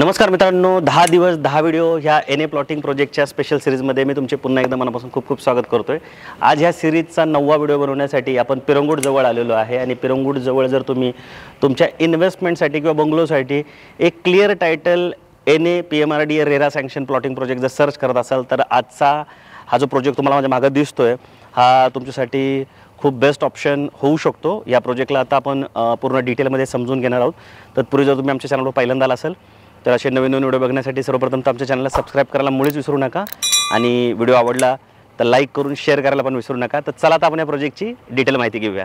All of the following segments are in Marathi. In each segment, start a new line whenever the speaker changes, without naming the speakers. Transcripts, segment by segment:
नमस्कार मित्रांनो, 10 दिवस 10 व्हिडिओ ह्या एनए प्लॉटिंग प्रोजेक्टच्या स्पेशल सीरीजमध्ये मी तुमचे पुन्हा एकदा मनापासून खूप खूप स्वागत करतोय। आज ह्या सीरीजचा 9वा व्हिडिओ बनवण्यासाठी आपण पिरंगुट जवळ आलेलो आहे आणि पिरंगुट जवळ जर तुम्ही तुमच्या इन्व्हेस्टमेंटसाठी किंवा बंगलोसाठी एक clear title NA PMRDA RERA sanction plotting project जर सर्च करत असाल तर आजचा हा जो प्रोजेक्ट तुम्हाला माझ्या मागे दिसतोय हा तुमच्यासाठी खूप बेस्ट ऑप्शन होऊ शकतो। या प्रोजेक्टला आता आपण पूर्ण डिटेलमध्ये समजून घेणार आहोत। तत्पूर्वी जर तुम्ही आमच्या चॅनलवर पहिल्यांदा आला असाल तर असे नवीन नवीन व्हिडिओ बघण्यासाठी सर्वप्रथम आमच्या चॅनलला सबस्क्राइब करायला मुळीच विसरू नका आणि व्हिडिओ आवडला तर लाईक करून शेअर करायला पण विसरू नका। तर चला आता आपण या प्रोजेक्टची डिटेल माहिती घेऊया।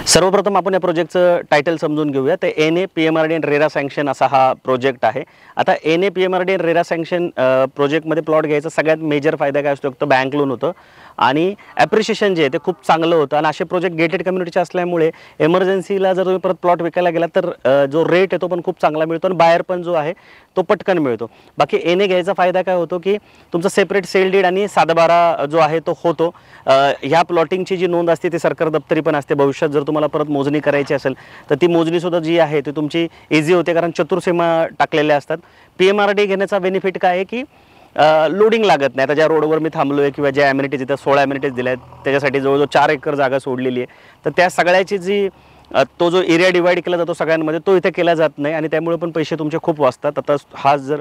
सर्वप्रथम आपण या प्रोजेक्टचं टायटल समजून घेऊया। तर NA PMRD end RERA sanction असा हा प्रोजेक्ट आहे। आता NA PMRD end RERA sanction प्रोजेक्टमध्ये प्लॉट घ्यायचा सगळ्यात मेजर फायदा काय असतो, तर बँक लोन होतं आणि ॲप्रिशिएशन जे आहे ते खूप चांगलं होतं आणि असे प्रोजेक्ट गेटेड कम्युनिटीचे असल्यामुळे इमर्जन्सीला जर तुम्ही परत प्लॉट विकायला गेला तर जो रेट आहे तो पण खूप चांगला मिळतो आणि बायर पण जो आहे तो पटकन मिळतो। बाकी एनए घ्यायचा फायदा काय होतो की तुमचा सेपरेट सेल डीड आणि 7/12 जो आहे तो होतो। ह्या प्लॉटिंगची जी नोंद असते ती सरकार दप्तरी पण असते। भविष्यात जर तुम्हाला परत मोजणी करायची असेल तर ती मोजणीसुद्धा जी आहे ती तुमची इझी होते कारण चतुर्सीमा टाकलेल्या असतात। पीएमआरडी घेण्याचा बेनिफिट काय आहे की लोडिंग लागत नाही। आता ज्या रोडवर मी थांबलो आहे किंवा ज्या ॲम्युनिटीज इथं 16 ॲम्युनिटीज दिल्या आहेत त्याच्यासाठी जवळजवळ 4 एकर जागा सोडलेली आहे। तर त्या सगळ्याची जी तो जो एरिया डिवाईड केला जातो सगळ्यांमध्ये तो इथे केला जात नाही आणि त्यामुळे पण पैसे तुमचे खूप वाचतात। आता हा जर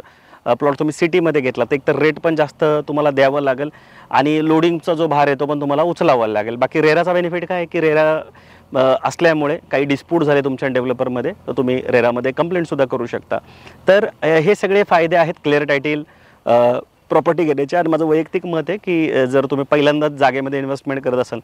प्लॉट तुम्ही सिटीमध्ये घेतला तर एक तर रेट पण जास्त तुम्हाला द्यावं लागेल आणि लोडिंगचा जो भार आहे तो पण तुम्हाला उचलावा लागेल। बाकी रेराचा बेनिफिट काय आहे की रेरा असल्यामुळे काही डिस्प्यूट झाले तुमच्या डेव्हलपरमध्ये तर तुम्ही रेरामध्ये कंप्लेंटसुद्धा करू शकता। तर हे सगळे फायदे आहेत क्लिअर टायटल प्रॉपर्टी घेण्याचे आणि माझं वैयक्तिक मत आहे की जर तुम्ही पहिल्यांदाच जागेमध्ये इन्व्हेस्टमेंट करत असाल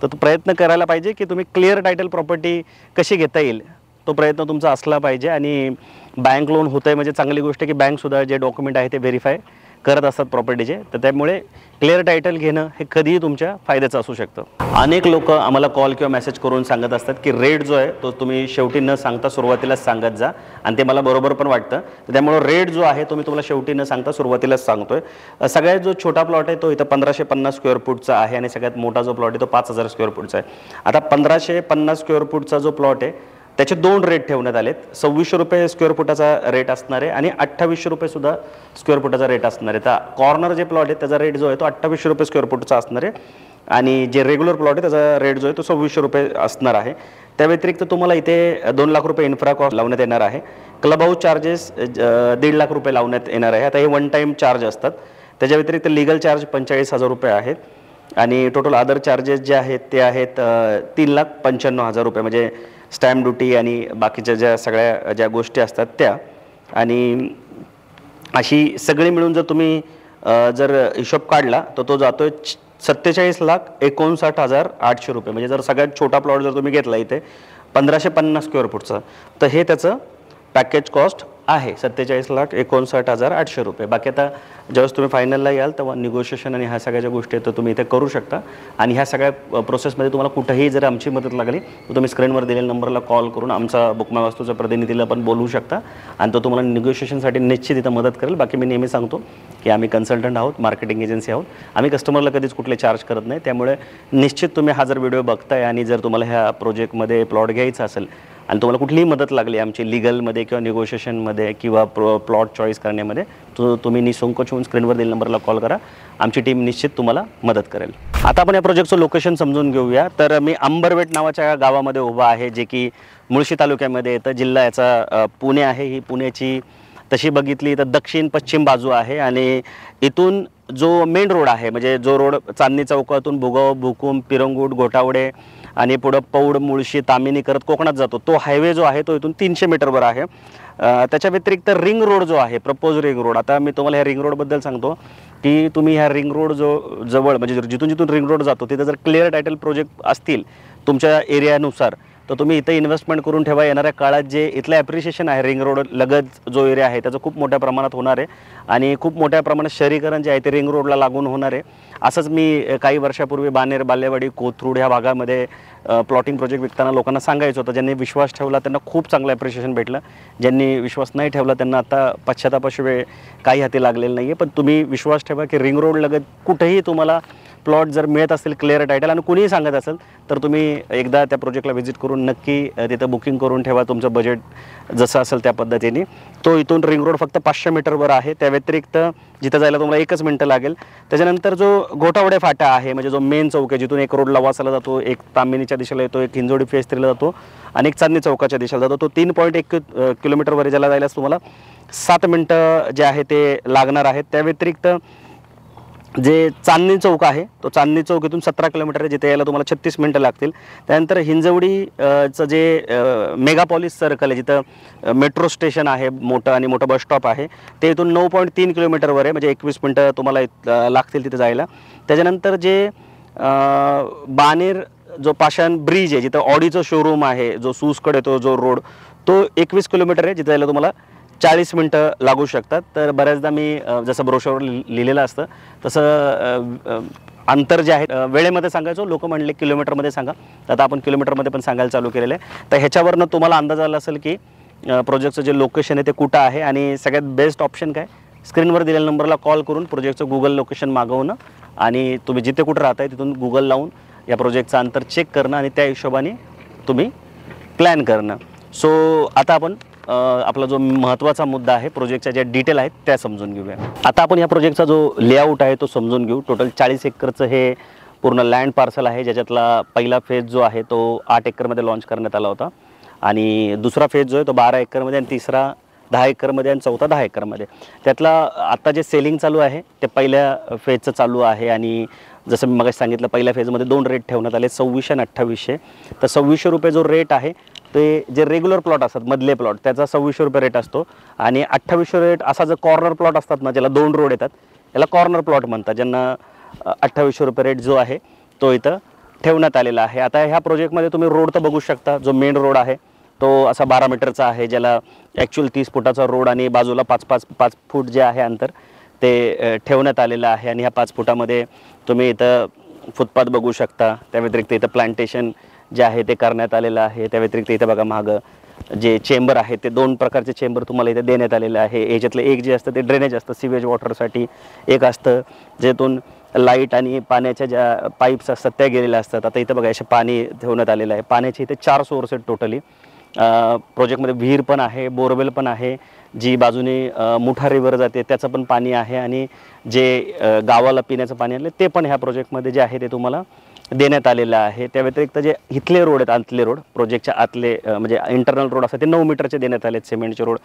तर तो प्रयत्न करायला पाहिजे की तुम्ही क्लिअर टायटल प्रॉपर्टी कशी घेता येईल तो प्रयत्न तुमचा असला पाहिजे। आणि बँक लोन होतं आहे म्हणजे चांगली गोष्ट आहे की बँकसुद्धा जे डॉक्युमेंट आहे ते व्हेरीफाय करत असतात प्रॉपर्टीचे, तर त्यामुळे क्लिअर टायटल घेणं हे कधीही तुमच्या फायद्याचं असू शकतं। अनेक लोक आम्हाला कॉल किंवा मेसेज करून सांगत असतात की रेट जो आहे तो तुम्ही शेवटी न सांगता सुरुवातीलाच सांगत जा आणि ते मला बरोबर पण वाटतं। तर त्यामुळे रेट जो आहे तो मी तुम्हाला शेवटी न सांगता सुरुवातीलाच सांगतोय। सगळ्यात जो छोटा प्लॉट आहे तो इथं 1550 स्क्वेअर फूटचा आहे आणि सगळ्यात मोठा जो प्लॉट आहे तो 5000 स्क्वेअर फूटचा आहे। आता 1550 स्क्वेअर फूटचा जो प्लॉट आहे त्याचे 2 रेट ठेवण्यात आलेत। 2600 रुपये स्क्वेअर फुटाचा रेट असणार आहे आणि 2800 रुपये सुद्धा स्क्वेअर फुटाचा रेट असणार आहे। तर कॉर्नर जे प्लॉट आहे त्याचा रेट जो आहे तो 2800 रुपये स्क्वेअर फुटचा असणार आहे आणि जे रेग्युलर प्लॉट आहे त्याचा रेट जो आहे तो 2600 रुपये असणार आहे। त्या व्यतिरिक्त तुम्हाला इथे 2 लाख रुपये इन्फ्रा कॉस्ट लावण्यात येणार आहे। क्लब हाऊस चार्जेस 1.5 लाख रुपये लावण्यात येणार आहे। आता हे वन टाईम चार्ज असतात। त्याच्या व्यतिरिक्त लिगल चार्ज 45,000 रुपये आहेत आणि टोटल अदर चार्जेस जे आहेत ते आहेत 3,95,000 रुपये म्हणजे स्टॅम्प ड्युटी आणि बाकीच्या ज्या सगळ्या ज्या गोष्टी असतात त्या आणि अशी सगळी मिळून जर तुम्ही जर हिशोब काढला तर तो जातोय 47,59,800 रुपये। म्हणजे जर सगळ्यात छोटा प्लॉट जर तुम्ही घेतला इथे 1550 स्क्वेअर फूटचा तर हे त्याचं पॅकेज कॉस्ट आहे 47,59,800 रुपये। बाकी आता ज्यावेळेस तुम्ही फायनलला याल तेव्हा निगोशिएशन आणि ह्या सगळ्या ज्या गोष्टी आहेत तर तुम्ही इथे करू शकता आणि ह्या सगळ्या प्रोसेसमध्ये तुम्हाला कुठेही जर आमची मदत लागली तर तुम्ही स्क्रीनवर दिलेल्या नंबरला कॉल करून आमचा बुकमाय वास्तूच्या प्रतिनिधीला पण बोलवू शकता आणि तो तुम्हाला निगोशिएशनसाठी निश्चित इथं मदत करेल। बाकी मी नेहमी सांगतो की आम्ही कन्सल्टंट आहोत, मार्केटिंग एजन्सी आहोत, आम्ही कस्टमरला कधीच कुठले चार्ज करत नाही। त्यामुळे निश्चित तुम्ही हा जर व्हिडिओ बघताय आणि जर तुम्हाला ह्या प्रोजेक्टमध्ये प्लॉट घ्यायचा असेल आणि तुम्हाला कुठलीही मदत लागली आमची लीगलमध्ये किंवा निगोशिएशनमध्ये किंवा प्लॉट चॉईस करण्यामध्ये तुम्ही निःसंकोच होऊन स्क्रीनवर दिलेल्या नंबरला कॉल करा, आमची टीम निश्चित तुम्हाला मदत करेल। आता आपण या प्रोजेक्टचं लोकेशन समजून घेऊया। तर मी अंबरवेट नावाच्या गावामध्ये उभा आहे जे की मुळशी तालुक्यामध्ये येतं। जिल्हा याचा पुणे आहे। ही पुण्याची तशी बघितली तर दक्षिण पश्चिम बाजू आहे आणि इथून जो मेन रोड आहे म्हणजे जो रोड चांदणी चौकातून भुगाव, भुकुम, पिरंगुट, घोटावडे आणि पुढं पौड, मुळशी, तामिनी करत कोकणात जातो तो हायवे जो आहे तो इथून 300 मीटरवर आहे। त्याच्या व्यतिरिक्त रिंग रोड जो आहे प्रपोज रिंग रोड, आता मी तुम्हाला ह्या रिंग रोडबद्दल सांगतो की तुम्ही ह्या रिंग रोड जवळ म्हणजे जिथून जिथून रिंग रोड जातो तिथे जर क्लिअर टायटल प्रोजेक्ट असतील तुमच्या एरियानुसार तर तुम्ही इथे इन्व्हेस्टमेंट करून ठेवा। येणाऱ्या काळात जे इथलं ॲप्रिशिएशन आहे रिंग रोड लगत जो एरिया आहे त्याचं खूप मोठ्या प्रमाणात होणार आहे आणि खूप मोठ्या प्रमाणात शहरीकरण जे आहे ते रिंग रोडला लागून होणार आहे। असंच मी काही वर्षापूर्वी बानेर, बालेवाडी, कोथरूड ह्या भागामध्ये प्लॉटिंग प्रोजेक्ट विकताना लोकांना सांगायचं होतं। ज्यांनी विश्वास ठेवला त्यांना खूप चांगलं ॲप्रिशिएशन भेटलं, ज्यांनी विश्वास नाही ठेवला त्यांना आता पश्चातापाशिवाय काही हाती लागलेलं नाही आहे। पण तुम्ही विश्वास ठेवा की रिंग रोड लगत कुठेही तुम्हाला प्लॉट जर मिळत असेल क्लिअर टायटल आणि कुणीही सांगत असेल तर तुम्ही एकदा त्या प्रोजेक्टला व्हिजिट करून नक्की तिथं बुकिंग करून ठेवा. तुमचं बजेट जसं असेल त्या पद्धतीने. तो इथून रिंग रोड फक्त 500 मीटरवर आहे. त्या व्यतिरिक्त जिथं जायला तुम्हाला 1च मिनटं लागेल. त्याच्यानंतर जो गोठावडे फाटा आहे म्हणजे जो मेन चौक आहे, जिथून एक रोड लवासाला जातो, एक तामिनीच्या दिशेला येतो, एक हिंजवडी फेज 3ला जातो आणि एक चांदणी चौकाच्या दिशेला जातो. तो 3.1 किलोमीटरवर ज्याला जायला तुम्हाला 7 मिनटं जे आहे ते लागणार आहेत. त्या व्यतिरिक्त जे चांदणी चौक आहे तो चांदणी चौक इथून 17 किलोमीटर आहे, जिथे यायला तुम्हाला 36 मिनटं लागतील. त्यानंतर हिंजवडीचं जे मेगापॉलिस सर्कल आहे, जिथं मेट्रो स्टेशन आहे मोठं आणि मोठं बस स्टॉप आहे, ते इथून 9.3 किलोमीटरवर आहे, म्हणजे 21 मिनटं तुम्हाला लागतील तिथे जायला. त्याच्यानंतर जे बाणेर जो पाषाण ब्रिज आहे, जिथं ऑडीचं शोरूम आहे, जो सूसकडे येतो जो रोड, तो 21 किलोमीटर आहे, जिथे जायला तुम्हाला 40 मिनटं लागू शकतात. तर बऱ्याचदा मी जसं ब्रोशरवर लिहिलेलं असतं तसं अंतर जे आहे वेळेमध्ये सांगायचो, लोक म्हणले किलोमीटरमध्ये सांगा, तर आता आपण किलोमीटरमध्ये पण सांगायला चालू केलेलं आहे. तर ह्याच्यावरनं तुम्हाला अंदाज आला असेल की प्रोजेक्टचं जे लोकेशन आहे ते कुठं आहे. आणि सगळ्यात बेस्ट ऑप्शन काय, स्क्रीनवर दिलेल्या नंबरला कॉल करून प्रोजेक्टचं गुगल लोकेशन मागवणं आणि तुम्ही जिथे कुठं राहताय तिथून गुगल लावून या प्रोजेक्टचं अंतर चेक करणं आणि त्या हिशोबाने तुम्ही प्लॅन करणं. सो आता आपण आपला जो महत्त्वाचा मुद्दा आहे, प्रोजेक्टच्या ज्या डिटेल आहेत त्या समजून घेऊया. आता आपण या प्रोजेक्टचा जो लेआउट आहे तो समजून घेऊ. टोटल 40 एकरचं हे पूर्ण लँड पार्सल आहे, ज्याच्यातला पहिला फेज जो आहे तो 8 एकरमध्ये लॉन्च करण्यात आला होता आणि दुसरा फेज जो आहे तो 12 एकरमध्ये आणि तिसरा 10 एकरमध्ये आणि चौथा 10 एकरमध्ये. त्यातला आता जे सेलिंग चालू आहे ते पहिल्या फेजचं चालू आहे आणि जसं मी मगाशी सांगितलं पहिल्या फेजमध्ये 2 रेट ठेवण्यात आले, 2600 आणि 2800. तर 2600 रुपये जो रेट आहे ते जे रेग्युलर प्लॉट असतात मधले प्लॉट त्याचा 2600 रुपये रेट असतो आणि 2800 रेट असा जर कॉर्नर प्लॉट असतात ना, ज्याला 2 रोड येतात, याला कॉर्नर प्लॉट म्हणतात, ज्यांना 2800 रुपये रेट जो आहे तो इथं ठेवण्यात आलेला आहे. आता ह्या प्रोजेक्टमध्ये तुम्ही रोड तर बघू शकता. जो मेन रोड आहे तो असा 12 मीटरचा आहे, ज्याला ॲक्च्युअल 30 फुटाचा रोड आणि बाजूला 5 फूट जे आहे अंतर ते ठेवण्यात आलेलं आहे. आणि ह्या 5 फुटामध्ये तुम्ही इथं फुटपाथ बघू शकता. त्या व्यतिरिक्त इथं प्लांटेशन जे आहे ते करण्यात आलेलं आहे. त्या व्यतिरिक्त इथं बघा मागं जे चेंबर आहे ते 2 प्रकारचे चेंबर तुम्हाला इथे देण्यात आलेलं आहे. याच्यातलं एक जे असतं ते ड्रेनेज असतं सीवेज वॉटरसाठी, एक असतं ज्यातून लाईट आणि पाण्याच्या ज्या पाईप्स असतात त्या गेलेल्या असतात. आता इथं बघा असे पाणी ठेवण्यात आलेलं आहे. पाण्याचे इथे 4 सोर्स आहेत टोटली. प्रोजेक्टमध्ये विहीर पण आहे, बोरवेल पण आहे, जी बाजूने मुठा रिव्हर जाते त्याचं पण पाणी आहे आणि जे गावाला पिण्याचं पाणी आलं ते पण ह्या प्रोजेक्टमध्ये जे आहे ते तुम्हाला देण्यात आलेलं आहे. त्या व्यतिरिक्त जे इथले रोड आहेत, आतले रोड प्रोजेक्टच्या आतले म्हणजे इंटरनल रोड असतात ते 9 मीटरचे देण्यात आले आहेत, सिमेंटचे रोड.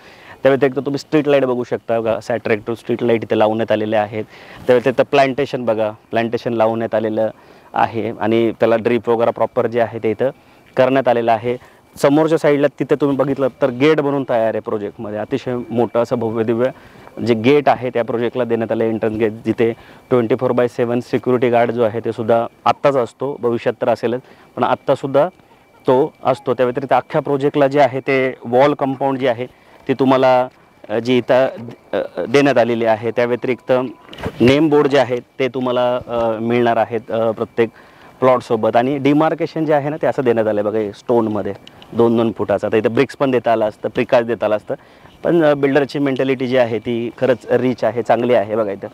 त्या व्यतिरिक्त तुम्ही स्ट्रीट लाईट बघू शकता, अट्रॅक्टिव्ह स्ट्रीट लाईट इथे लावण्यात आलेले आहेत. त्या व्यतिरिक्त प्लांटेशन बघा, प्लांटेशन लावण्यात आलेलं आहे आणि त्याला ड्रीप वगैरे प्रॉपर जे आहे ते इथं करण्यात आलेलं आहे. समोरच्या साईडला तिथे तुम्ही बघितलं तर गेट बनवून तयार आहे प्रोजेक्टमध्ये. अतिशय मोठं असं भव्य दिव्य जे गेट आहे त्या प्रोजेक्टला देण्यात आलं एंट्रन्स गेट, जिथे 24/7 सिक्युरिटी गार्ड जो आहे ते सुद्धा आत्ताच असतो, भविष्यात तर असेलच पण आत्तासुद्धा तो असतो. त्या व्यतिरिक्त अख्ख्या प्रोजेक्टला जे आहे ते वॉल कंपाऊंड जी आहे ती तुम्हाला जी इथं देण्यात आलेली आहे. त्या व्यतिरिक्त नेम बोर्ड जे आहेत ते तुम्हाला मिळणार आहेत प्रत्येक प्लॉटसोबत आणि डिमार्केशन जे आहे ना ते असं देण्यात आलं आहे बघा स्टोनमध्ये 2-2 फुटाचं. आता इथं ब्रिक्स पण देता आलं असतं, प्रिकाश देता आलं असतं, पण बिल्डरची मेंटॅलिटी जी आहे ती खरंच रिच आहे, चांगली आहे. बघा इथं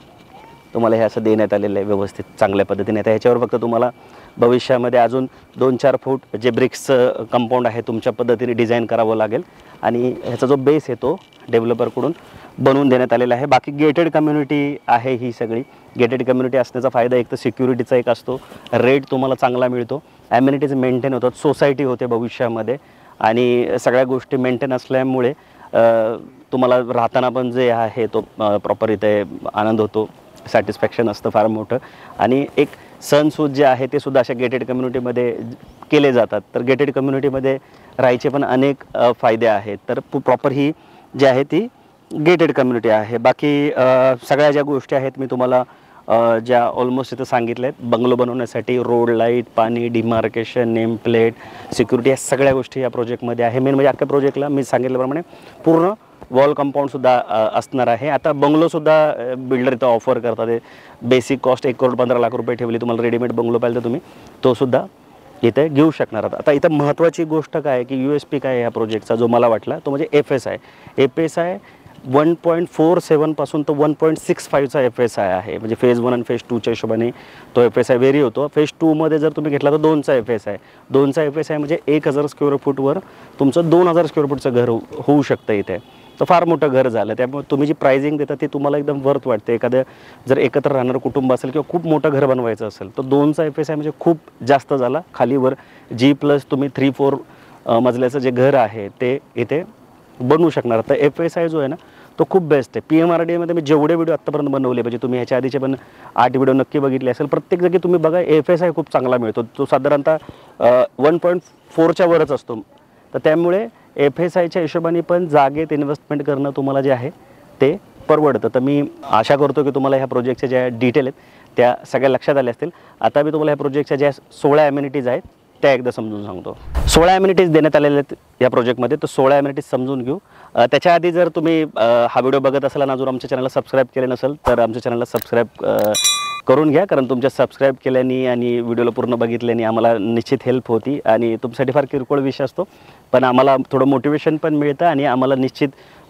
तुम्हाला हे असं देण्यात आलेलं आहे व्यवस्थित चांगल्या पद्धतीने. आता ह्याच्यावर फक्त तुम्हाला भविष्यामध्ये अजून 2-4 फूट जे ब्रिक्सचं कंपाऊंड आहे तुमच्या पद्धतीने डिझाईन करावं लागेल आणि ह्याचा जो बेस आहे तो डेव्हलपरकडून बनवून देण्यात आलेला आहे. बाकी गेटेड कम्युनिटी आहे ही सगळी. गेटेड कम्युनिटी असण्याचा फायदा एक तर सिक्युरिटीचा एक असतो, रेट तुम्हाला चांगला मिळतो, ॲम्युनिटीज मेंटेन होतात, सोसायटी होते भविष्यामध्ये आणि सगळ्या गोष्टी मेंटेन असल्यामुळे तुम्हाला राहताना पण जे आहे तो प्रॉपर इथे आनंद होतो, सॅटिस्फॅक्शन असतं फार मोठं. आणि एक सणसूद जे आहे ते सुद्धा अशा गेटेड कम्युनिटीमध्ये केले जातात. तर गेटेड कम्युनिटीमध्ये राहायचे पण अनेक फायदे आहेत. तर प्रॉपर ही जी आहे ती गेटेड कम्युनिटी आहे. बाकी सगळ्या ज्या गोष्टी आहेत मी तुम्हाला ज्या ऑलमोस्ट इथं सांगितल्या आहेत, बंगलो बनवण्यासाठी रोड, लाईट, पाणी, डिमार्केशन, नेम प्लेट, सिक्युरिटी, या सगळ्या गोष्टी या प्रोजेक्टमध्ये आहे. मेन म्हणजे अख्ख्या प्रोजेक्टला मी सांगितल्याप्रमाणे पूर्ण वॉल कंपाऊंडसुद्धा असणार आहे. आता बंगलोसुद्धा बिल्डर इथं ऑफर करतात. बेसिक कॉस्ट 1,15,00,000 रुपये ठेवली. तुम्हाला रेडीमेड बंगलो पाहिजे तर तुम्ही तोसुद्धा इथे घेऊ शकणार आहात. आता इथं महत्त्वाची गोष्ट काय आहे की USP काय आहे ह्या प्रोजेक्टचा जो मला वाटला तो म्हणजे FSI. FSI 1.47 पासून तर 1.65चा FSI आहे. म्हणजे फेज 1 आणि फेज 2च्या हिशोबाने तो FSI व्हेरी होतो. फेज 2मध्ये जर तुम्ही घेतला तर 2चा FSI. 2चा FSI म्हणजे 1000 स्क्वेअर फूटवर तुमचं 2000 स्क्वेअर फूटचं घर होऊ शकतं इथे. तर फार मोठं घर झालं. त्यामुळे तुम्ही जी प्राइसिंग देता ती तुम्हाला एकदम वर्थ वाटते. एखादं जर एकत्र राहणारं कुटुंब असेल किंवा खूप मोठं घर बनवायचं असेल तर 2चा FSI म्हणजे खूप जास्त झाला. खालीवर G+ तुम्ही 3-4 मजल्याचं जे घर आहे ते इथे बनवू शकणार. तर FSI जो आहे ना तो खूप बेस्ट आहे. PMRDमध्ये मी जेवढे व्हिडिओ आत्तापर्यंत बनवले, म्हणजे तुम्ही ह्याच्या आधीचे पण 8 व्हिडिओ नक्की बघितले असेल, प्रत्येक जागी तुम्ही बघा FSI खूप चांगला मिळतो. तो साधारणतः 1.4च्या वरच असतो. तर त्यामुळे FSIच्या हिशोबाने पण जागेत इन्व्हेस्टमेंट करणं तुम्हाला जे आहे ते परवडतं. तर मी आशा करतो की तुम्हाला ह्या प्रोजेक्टच्या ज्या डिटेल आहेत त्या सगळ्या लक्षात आल्या असतील. आता मी तुम्हाला ह्या प्रोजेक्टच्या ज्या 16 ॲम्युनिटीज आहेत त्या एकदा समजून सांगतो. 16 ॲम्युनिटीज देण्यात आलेल्या आहेत या प्रोजेक्टमध्ये. तर 16 ॲम्युनिटीज समजून घेऊ. त्याच्या आधी जर तुम्ही हा व्हिडिओ बघत असाल आणि अजून आमच्या चॅनलला सबस्क्राईब केले नसेल तर आमच्या चॅनलला सबस्क्राईब करून घ्या. कारण तुमच्या सबस्क्राईब केल्याने आणि व्हिडिओला पूर्ण बघितल्याने आम्हाला निश्चित हेल्प होती. आणि तुमच्यासाठी फार किरकोळ विषय असतो पण आम्हाला थोडं मोटिवेशन पण मिळतं आणि आम्हाला निश्चित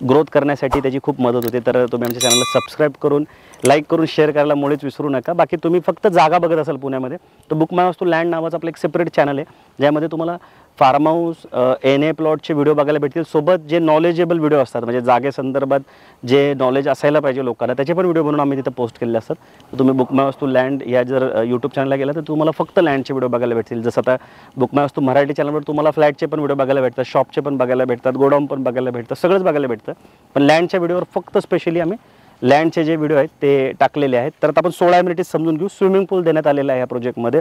ग्रोथ करण्यासाठी त्याची खूप मदत होते. तर तुम्ही आमच्या चॅनलला सबस्क्राईब करून लाईक करून शेअर करायला मुळीच विसरू नका. बाकी तुम्ही फक्त जागा बघत असाल पुण्यामध्ये तर book my house to land नावाचं आपलं एक सेपरेट चॅनल आहे ज्यामध्ये तुम्हाला फार्म हाऊस NA प्लॉटचे व्हिडिओ बघायला भेटतील. सोबत जे नॉलेजेबल व्हिडिओ असतात म्हणजे जागेसंदर्भात जे नॉलेज असायला पाहिजे लोकांना त्याचे पण व्हिडिओ बनवून आम्ही तिथे पोस्ट केलेले असतात. तर तुम्ही book my house to land या जर यूट्यूब चॅनलला गेला तर तुम्हाला फक्त लँडचे व्हिडिओ बघायला भेटतील. जसं आता book my house to Marathi चॅनलवर तुम्हाला फ्लॅटचे पण व्हिडिओ बघायला भेटतात, शॉपचे पण बघायला भेटतात, गोडाऊन पण बघायला भेटतं, सगळंच बघायला भेटतं. पण लँडच्या व्हिडिओवर फक्त स्पेशली आम्ही लँडचे जे व्हिडिओ आहेत ते टाकलेले आहेत. तर आता आपण 16 ॲम्युनिटीज समजून घेऊ. स्विमिंग पूल देण्यात आलेला आहे या प्रोजेक्टमध्ये.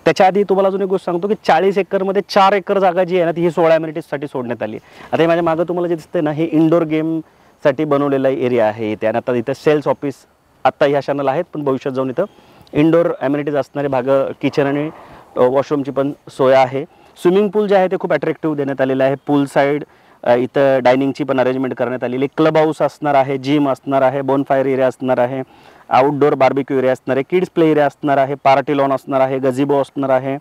त्याच्या आधी तुम्हाला अजून एक गोष्ट सांगतो की 40 एकरमध्ये 4 एकर जागा जी आहे ना ती ही 16 ॲम्युनिटीजसाठी सोडण्यात आली. आता हे माझ्या मागं तुम्हाला जे दिसतंय ना हे इंडोर गेमसाठी बनवलेला एरिया आहे इथे. आणि आता इथं सेल्स ऑफिस आत्ता ह्या क्षणाला आहेत पण भविष्यात जाऊन इथं इंडोर ॲम्युनिटीज असणारे भागं किचन आणि वॉशरूमची पण सोय आहे. स्विमिंग पूल जे आहे ते खूप अट्रॅक्टिव्ह देण्यात आलेलं आहे. पूल साईड इथं डायनिंगची पण अरेंजमेंट करण्यात आलेली. क्लब हाऊस असणार आहे, जिम असणार आहे, बोनफायर एरिया असणार आहे, आउटडोअर बार्बिक्यू एरिया असणार आहे, किड्स प्ले एरिया असणार आहे, पार्टी लॉन असणार आहे, गझिबो असणार आहे,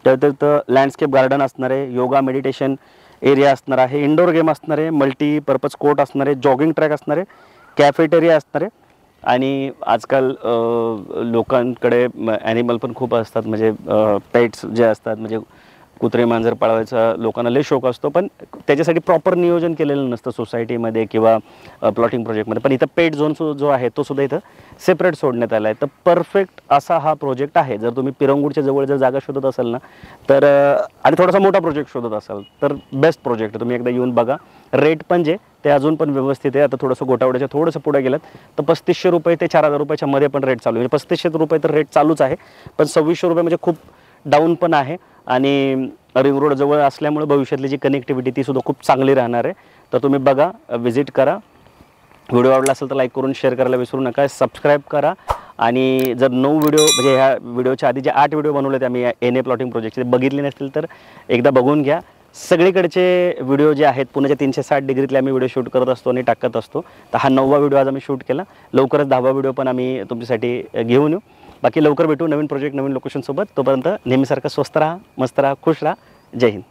त्यात लँडस्केप गार्डन असणार आहे, योगा मेडिटेशन एरिया असणार आहे, इंडोर गेम असणार आहे, मल्टीपर्पज कोर्ट असणार आहे, जॉगिंग ट्रॅक असणार आहे, कॅफेटेरिया असणार आहे. आणि आजकाल लोकांकडे ॲनिमल पण खूप असतात म्हणजे पेट्स जे असतात म्हणजे कुत्रे मांजर पाळवायचा लोकांना लय शौक असतो पण त्याच्यासाठी प्रॉपर नियोजन केलेलं नसतं सोसायटीमध्ये किंवा प्लॉटिंग प्रोजेक्टमध्ये. पण इथं पेट झोन जो आहे तो सुद्धा इथं सेपरेट सोडण्यात आला आहे. तर परफेक्ट असा हा प्रोजेक्ट आहे. जर तुम्ही पिरंगुडच्या जवळ जर जागा शोधत असाल ना तर आणि थोडासा मोठा प्रोजेक्ट शोधत असाल तर बेस्ट प्रोजेक्ट. तुम्ही एकदा येऊन बघा. रेट पण जे ते अजून पण व्यवस्थित आहे. आता थोडंसं गोटावड्याच्या थोडंसं पुढे गेलं तर 3500 रुपये ते 4000 रुपयाच्या मध्ये पण रेट चालू आहे. 3500 रुपये तर रेट चालूच आहे पण 2600 रुपये म्हणजे खूप डाऊन पण आहे. आणि रिंग रोड जवळ असल्यामुळे भविष्यातली जी कनेक्टिव्हिटी ती सुद्धा खूप चांगली राहणार आहे. तर तुम्ही बघा, व्हिजिट करा. व्हिडिओ आवडला असेल तर लाईक करून शेअर करायला विसरू नका. सबस्क्राईब करा. आणि जर 9 व्हिडिओ म्हणजे ह्या व्हिडिओच्या आधी जे 8 व्हिडिओ बनवले ते आम्ही NA प्लॉटिंग प्रोजेक्टचे बघितले नसतील तर एकदा बघून घ्या. सगळीकडचे व्हिडिओ जे आहेत पुण्याच्या 360 डिग्रीतले आम्ही व्हिडिओ शूट करत असतो आणि टाकत असतो. तर हा 9वा व्हिडिओ आज आम्ही शूट केला. लवकरच 10वा व्हिडिओ पण आम्ही तुमच्यासाठी घेऊन येऊ. बाकी लवकर भेटू नवीन प्रोजेक्ट नवीन लोकेशनसोबत. तोपर्यंत नेहमीसारखं स्वस्त राहा, मस्त राहा, खुश राहा. जय हिंद.